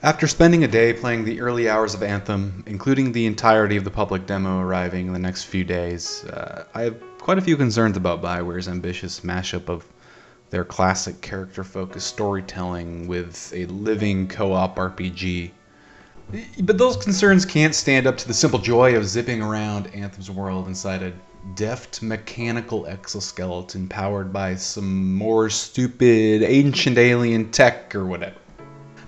After spending a day playing the early hours of Anthem, including the entirety of the public demo arriving in the next few days, I have quite a few concerns about BioWare's ambitious mashup of their classic character-focused storytelling with a living co-op RPG. But those concerns can't stand up to the simple joy of zipping around Anthem's world inside a deft mechanical exoskeleton powered by some more stupid ancient alien tech or whatever.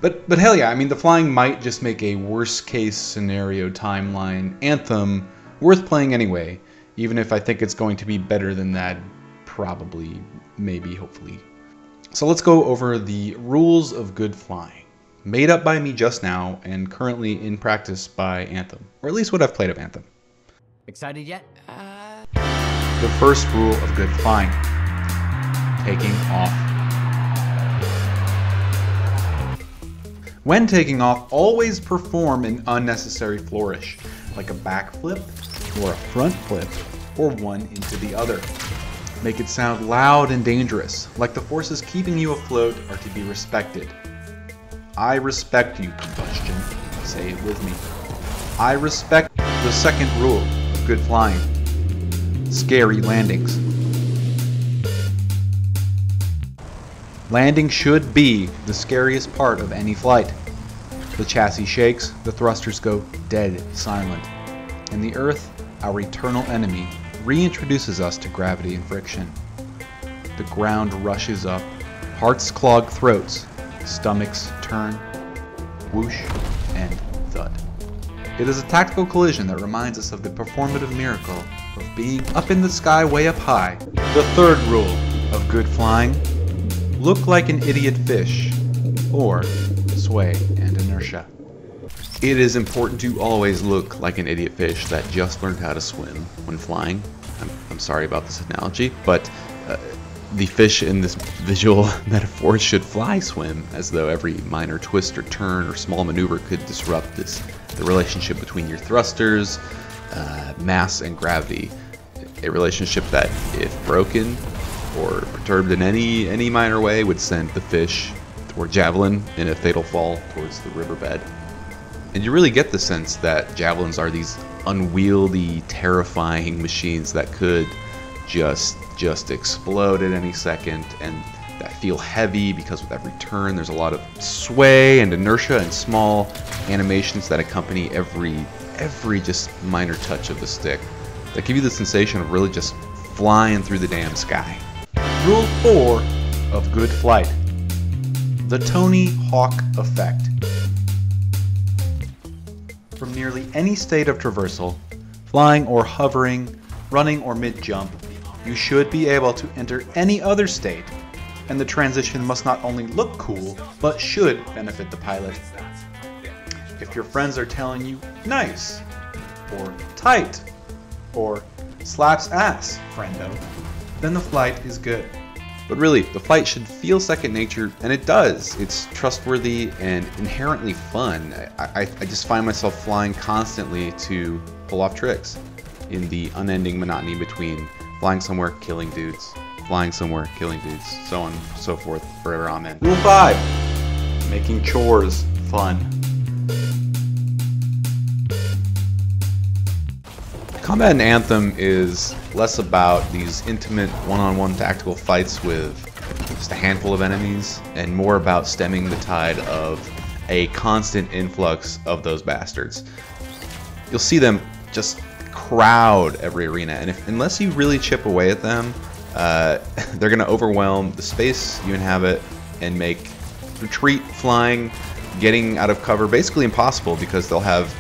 But hell yeah, I mean, the flying might just make a worst case scenario timeline Anthem worth playing anyway, even if I think it's going to be better than that, probably, maybe, hopefully. So let's go over the rules of good flying, made up by me just now and currently in practice by Anthem, or at least what I've played of Anthem. Excited yet? The first rule of good flying, taking off. When taking off, always perform an unnecessary flourish, like a backflip, or a front flip, or one into the other. Make it sound loud and dangerous, like the forces keeping you afloat are to be respected. I respect you, combustion. Say it with me. I respect the second rule of good flying. Scary landings. Landing should be the scariest part of any flight. The chassis shakes, the thrusters go dead silent, and the Earth, our eternal enemy, reintroduces us to gravity and friction. The ground rushes up, hearts clog throats, stomachs turn, whoosh, and thud. It is a tactical collision that reminds us of the performative miracle of being up in the sky way up high. The third rule of good flying: look like an idiot fish, or sway and inertia. It is important to always look like an idiot fish that just learned how to swim when flying. I'm sorry about this analogy, but the fish in this visual metaphor should fly swim, as though every minor twist or turn or small maneuver could disrupt the relationship between your thrusters, mass, and gravity. A relationship that, if broken or perturbed in any minor way, would send the fish or javelin in a fatal fall towards the riverbed. And you really get the sense that javelins are these unwieldy, terrifying machines that could just explode at any second, and that feel heavy because with every turn there's a lot of sway and inertia and small animations that accompany every just minor touch of the stick that give you the sensation of really just flying through the damn sky. Rule 4 of good flight: the Tony Hawk effect. From nearly any state of traversal, flying or hovering, running or mid-jump, you should be able to enter any other state, and the transition must not only look cool, but should benefit the pilot. If your friends are telling you nice, or tight, or slaps ass, friendo, then the flight is good. But really, the flight should feel second nature, and it does. It's trustworthy and inherently fun. I just find myself flying constantly to pull off tricks in the unending monotony between flying somewhere, killing dudes, flying somewhere, killing dudes, so on and so forth, forever amen. Rule 5, making chores fun. Combat in Anthem is less about these intimate one-on-one tactical fights with just a handful of enemies, and more about stemming the tide of a constant influx of those bastards. You'll see them just crowd every arena, and unless you really chip away at them, they're going to overwhelm the space you inhabit and make retreat, flying, getting out of cover basically impossible, because they'll have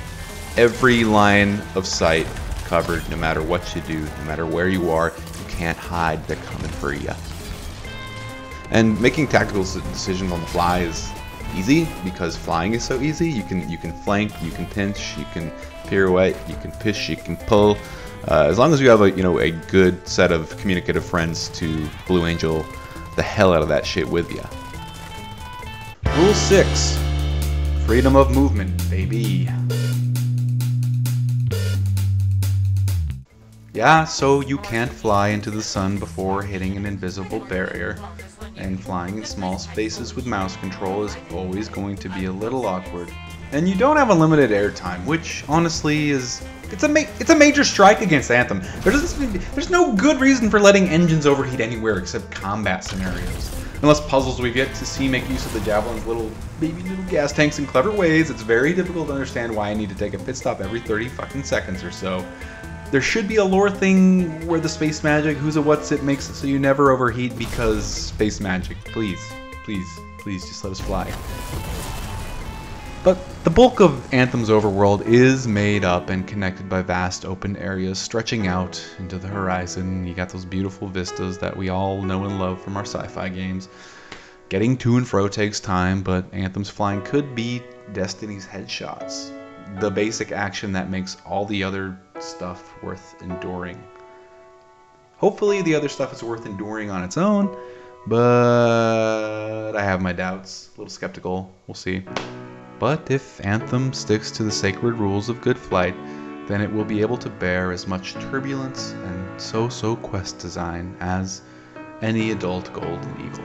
every line of sight covered. No matter what you do, no matter where you are, you can't hide. They're coming for you. And making tactical decisions on the fly is easy because flying is so easy. You can flank, you can pinch, you can pirouette, you can push, you can pull. As long as you have a good set of communicative friends to Blue Angel the hell out of that shit with you. Rule 6: freedom of movement, baby. Yeah, so you can't fly into the sun before hitting an invisible barrier, and flying in small spaces with mouse control is always going to be a little awkward. And you don't have unlimited airtime, which honestly is it's a major strike against Anthem. There's no good reason for letting engines overheat anywhere except combat scenarios. Unless puzzles we've yet to see make use of the Javelin's little gas tanks in clever ways, it's very difficult to understand why I need to take a pit stop every 30 fucking seconds or so. There should be a lore thing where the space magic, who's a what's it, makes it so you never overheat because space magic. Please, please, please just let us fly. But the bulk of Anthem's overworld is made up and connected by vast open areas stretching out into the horizon. You got those beautiful vistas that we all know and love from our sci-fi games. Getting to and fro takes time, but Anthem's flying could be Destiny's headshots. The basic action that makes all the other stuff worth enduring. Hopefully the other stuff is worth enduring on its own, but I have my doubts. A little skeptical. We'll see. But if Anthem sticks to the sacred rules of good flight, then it will be able to bear as much turbulence and so-so quest design as any adult Golden Eagle.